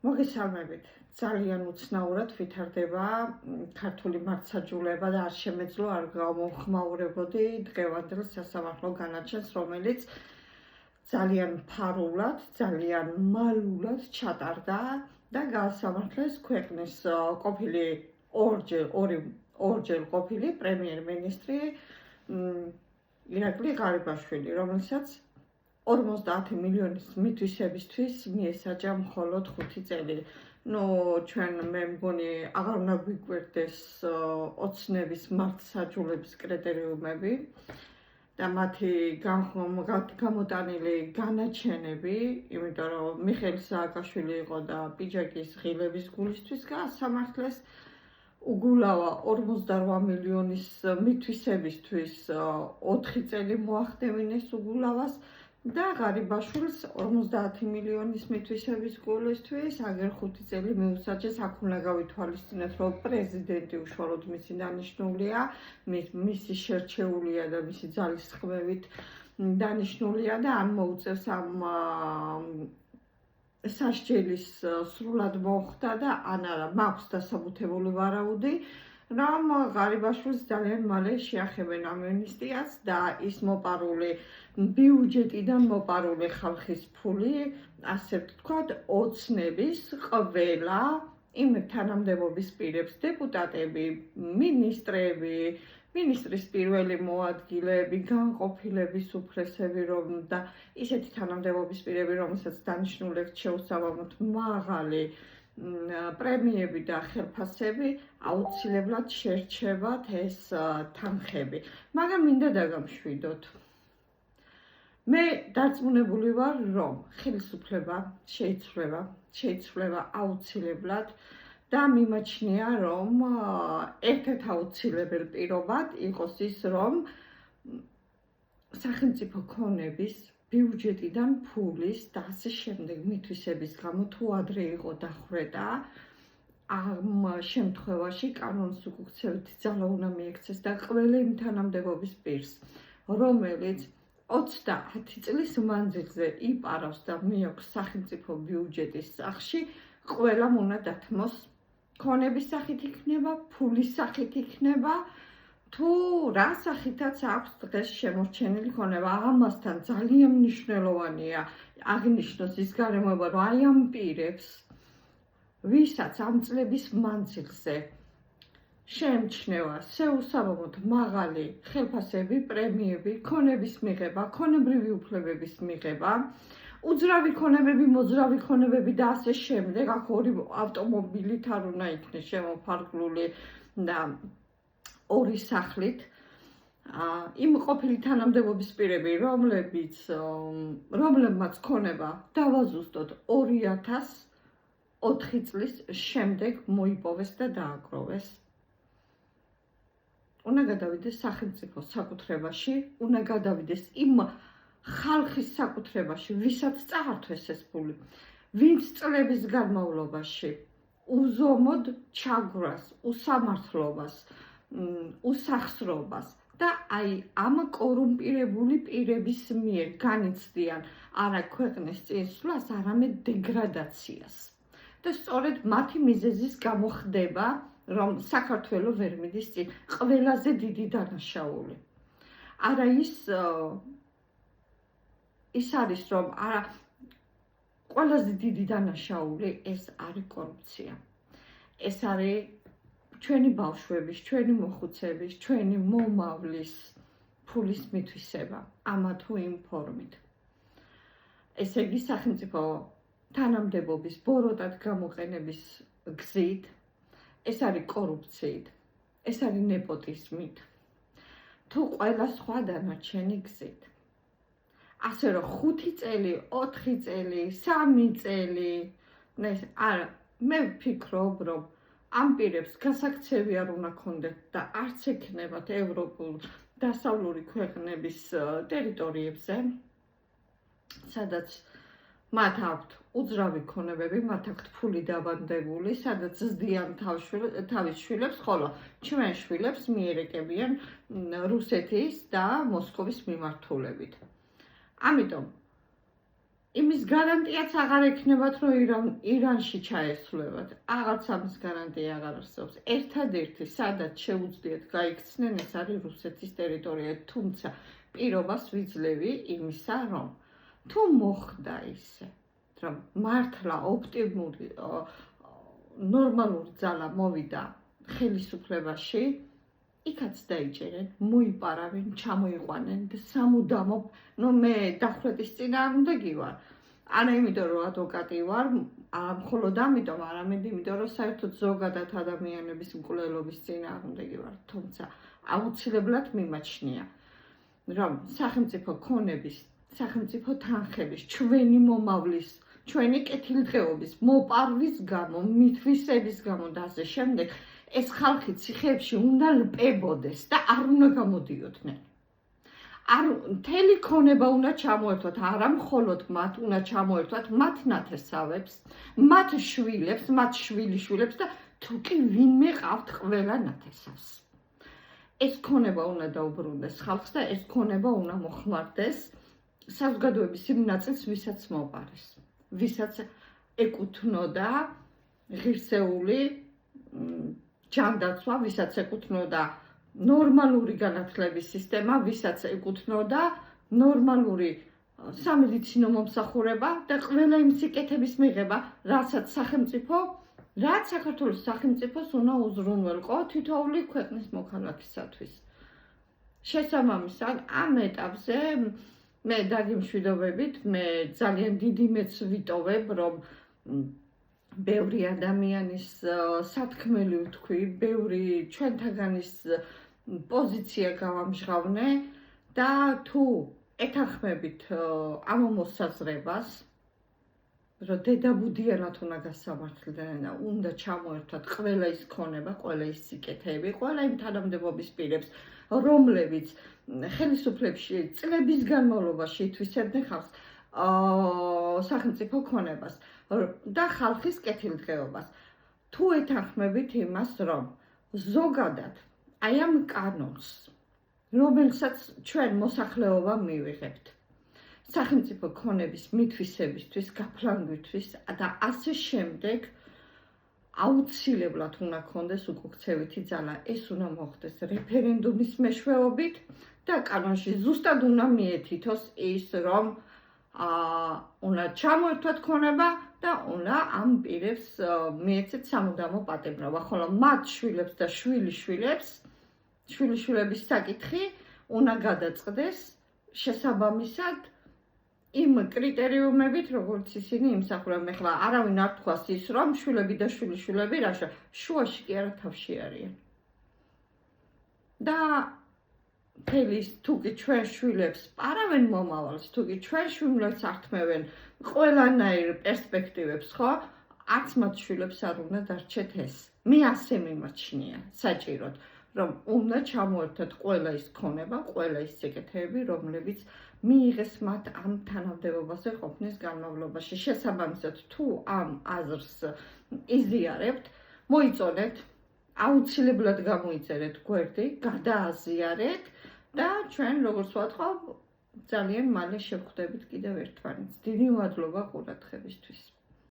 მოგესალმებით. ძალიან უცნაურად ვითარდება ქართული მართლმსაჯულება და არ შემეძლო არ გამოვხმაურებოდი დღევანდელ სასამართლო განაჩენს, რომელიც ძალიან ფარულად, ძალიან მალულად ჩატარდა და გაასამართლეს ქვეყნის ყოფილი ორჯერ ყოფილი პრემიერ-მინისტრი ირაკლი ღარიბაშვილი, რომელსაც 50 მილიონის მითვისებისთვის მიესაჯა მხოლოდ 5 წელი. ჩვენ მე მგონი აღარ უნდა გვიკვირდეს ოცნების მართლმსაჯულების კრიტერიუმები და მათი გამოტანილი განაჩენები, იმიტომ რომ მიხეილ სააკაშვილი იყო და პიჯაკის ღილების გულისთვის გაასამართლეს. უგულავა 48 მილიონის მითვისებისთვის 4 წელი მოახდევინეს უგულავას და ღარიბაშვილს 50 მილიონის მითვისების გულისთვის აგერ 5 წელი მიუსაჯეს. აქ უნდა გავითვალისწინოთ, რომ პრეზიდენტი უშუალოდ მისი დანიშნულია, მისი შერჩეულია და მისი ძალისხმევით დანიშნულია და ან მოუწევს ამ სასჯელის სრულად მოხდა და ან არა, მაქვს დასაბუთებული ვარაუდი, რომ ღარიბაშვილს ძალიან მალე შეახებენ ამნისტიას და ის მოპარული ბიუჯეტიდან მოპარული ხალხის ფული, ასე ვთქვათ, ოცნების ყველა იმ თანამდებობის პირებს, დეპუტატები, მინისტრები, მინისტრის პირველი მოადგილეები, განყოფილების უფრესები და ისეთი თანამდებობის პირები, რომელსაც დანიშნულებით შეუსაბამოდ მაღალი პრემიები და ხელფასები აუცილებლად შერჩევათ ეს თანხები. მაგრამ მინდა დაგამშვიდოთ. მე დარწმუნებული ვარ, რომ ხელისუფლება შეიცვლება აუცილებლად და მიმაჩნია, რომ ერთ-ერთ აუცილებელ პირობად იყოს ის, რომ სახელმწიფო ქონების ბიუჯეტიდან ფულის და ასე შემდეგ მითვისების გამო თუ ადრე იყო დახვედა, ამ შემთხვევაში კანონის უკუქცევითი ძალა უნდა მიექცეს და ყველა იმ თანამდებობის პირს, რომელიც 30 წლის მანძილზე იპარავს და მიაქვს სახელმწიფო ბიუჯეტის სახში, ყველამ უნდა დათმოს. ქონების სახით იქნება, ფულის სახით იქნება, თუ რა სახითაც აქვს დღეს შემორჩენილი ქონება. ამასთან ძალიან მნიშვნელოვანია აღნიშნოს ის გარემოება, რომ აი ამ პირებს, ვისაც ამ წლების მანძილზე შეემჩნევა შეუსაბამოდ მაღალი ხელფასები, პრემიები, ქონების მიღება, ქონებრივი უფლებების მიღება, უძრავი ქონებები, მოძრავი ქონებები და ასე შემდეგ, აქ ორი ავტომობილით არ უნდა იქნეს შემოფარგლული და ორი სახლით. იმ ყოფილი თანამდებობის პირები, რომლებმაც ქონება დავაზუსტოთ 2004 წლის შემდეგ მოიპოვეს და დააგროვეს. უნდა გადავიდეს სახელმწიფო საკუთრებაში, უნდა გადავიდეს იმ ხალხის საკუთრებაში, ვისაც წაართვეს ეს ფული, ვინც წლების განმავლობაში უზომოდ ჩაგვრას, უსამართლობას, უსახსრობას და აი ამ კორუმპირებული პირების მიერ განიცდიან არა ქვეყნის წინსვლას, არამედ დეგრადაციას. და სწორედ მათი მიზეზის გამო ხდება, რომ საქართველოს ვერ მიდის წინ ყველაზე დიდი დანაშაული. არა ის არის, რომ არა ყველაზე დიდი დანაშაული ეს არის კორუფცია. ეს არის ჩვენი ბავშვების, ჩვენი მოხუცების, ჩვენი მომავლის ფულის მითვისება ამა თუ იმ ფორმით. ესე იგი სახელმწიფო თანამდებობის ბოროტად გამოყენების გზით, ეს არის კორუფციით, ეს არის ნეპოტიზმით, თუ ყველა სხვა დანარჩენი გზით. ასე რომ 5 წელი, 4 წელი, 3 წელი, არა, მე ვფიქრობ, რომ ამ პირებს გასაქცევი არ უნდა ქონდეთ და არც ექნებათ ევროპულ დასავლური ქვეყნების ტერიტორიებზე, სადაც მათ აქვთ უძრავი ქონებები, მათ აქვთ ფული დაბანდებული, სადაც ზრდიან თავის შვილებს, ხოლო ჩვენ შვილებს მიერეკებიან რუსეთის და მოსკოვის მიმართულებით. ამიტომ იმის გარანტიაც აღარ ექნებათ, რომ ირანში ჩაესვლებათ. აღარც ამის გარანტია აღარ არსებობს. ერთადერთი, სადაც შეუძლიათ გაიქცნენ, ეს არის რუსეთის ტერიტორია, თუმცა პირობას ვიძლევი იმისა, რომ თუ მოხდა ისე, რომ მართლა ოპტიმური ნორმალური ძალა მოვიდა ხელისუფლებაში, იქაც დაიჭერენ, მოიპარავენ, ჩამოიყვანენ და სამუდამო, მე დახვრეტის წინააღმდეგი ვარ. არა იმიტომ, რომ ადვოკატი ვარ, მხოლოდ ამიტომ, არამედ იმიტომ, რომ საერთოდ ზოგადად ადამიანების მკვლელობის წინააღმდეგი ვარ. თუმცა აუცილებლად მიმაჩნია, რომ სახელმწიფო ქონების, სახელმწიფო თანხების, ჩვენი მომავლის, ჩვენი კეთილდღეობის, მოპარვის გამო, მითვისების გამო და ასე შემდეგ ეს ხალხი ციხეებში უნდა ლპებოდეს და არ უნდა გამოდიოდნენ. მთელი ქონება უნდა ჩამოერთვათ, არა მხოლოდ მათ, უნდა ჩამოერთვათ მათ ნათესავებს, მათ შვილებს, მათ შვილიშვილებს და თუ კი ვინმე ყავთ ყველა ნათესავს. ეს ქონება უნდა დაუბრუნდეს ხალხს და ეს ქონება უნდა მოხმარდეს საზოგადოების იმ ნაწილს, ვისაც მოპარეს, ვისაც ეკუთვნოდა ღირსეული ჯანდაცვა, ვისაც ეკუთვნოდა ნორმალური განათლების სისტემა, ვისაც ეკუთვნოდა ნორმალური სამედიცინო მომსახურება და ყველა იმ სიკეთების მიღება, რასაც საქართველოს სახელმწიფოს უნდა უზრუნველყო თითოეული ქვეყნის მოქალაქისათვის. შესაბამისად, ამ ეტაპზე მე დაგიმშვიდობებით, მე ძალიან დიდი მეც ვიტოვებ, რომ ბევრი ადამიანის სათქმელი ვთქვი, ბევრი ჩვენთაგანის პოზიცია გავამჟღავნე და თუ ეთანხმებით ამ მოსაზრებას, რომ დედაბუდიანად უნდა გასამართლდნენ და უნდა ჩამოერთვათ ყველა ის ქონება, ყველა ის სიკეთეები, ყველა იმ თანამდებობის პირებს, რომლებიც ხელისუფლებში წლების განმავლობაში ითვისებდნენ ხალხს სახელმწიფო ქონებას და ხალხის კეთილდღეობას. თუ ეთანხმებით იმას, რომ ზოგადად აი ამ კანონს, რომელსაც ჩვენ მოსახლეობა მივიღებთ, სახელმწიფო ქონების მითვისებისთვის, გაფლანგვისთვის და ასე შემდეგ აუცილებლად უნდა გქონდეს უკუქცევითი ძალა. ეს უნდა მოხდეს რეფერენდუმის მეშვეობით და კანონში ზუსტად უნდა მიეთითოს ის, რომ უნდა ჩამოერთვათ ქონება და უნდა ამ პირებს მიეცეთ სამუდამო პატიმრობა, ხოლო მათ შვილებს და შვილიშვილების საკითხი უნდა გადაწყდეს შესაბამისად იმ კრიტერიუმებით, როგორც ისინი იმსახურებენ. ახლა არავინ არ თქვას ის, რომ შვილები და შვილიშვილები რაშა შუაში კი არა თავში არიან. და თელის თუკი ჩვენ შვილებს პარავენ მომავალს, თუკი ჩვენ შვილებს ართმევენ ყველანაირ პერსპექტივებს, ხო? არც მათ შვილებს არ უნდა დარჩეთ ეს. მე ასე მიმაჩნია საჭიროდ, რომ უნდა ჩამოერთვათ ყველა ის ქონება, ყველა ის სიკეთეები, რომლებიც მიიღეს მათ ამ თანამდებობაზე ყოფნის განმავლობაში. შესაბამისად, თუ ამ აზრს იზიარებთ, მოიწონეთ, აუცილებლად გამოიწერეთ გვერდი, გადააზიარეთ და ჩვენ, როგორც ვთქვათ, ძალიან მალე შევხვდებით კიდევ ერთმანეთს. დიდი მადლობა ყურადღებისთვის.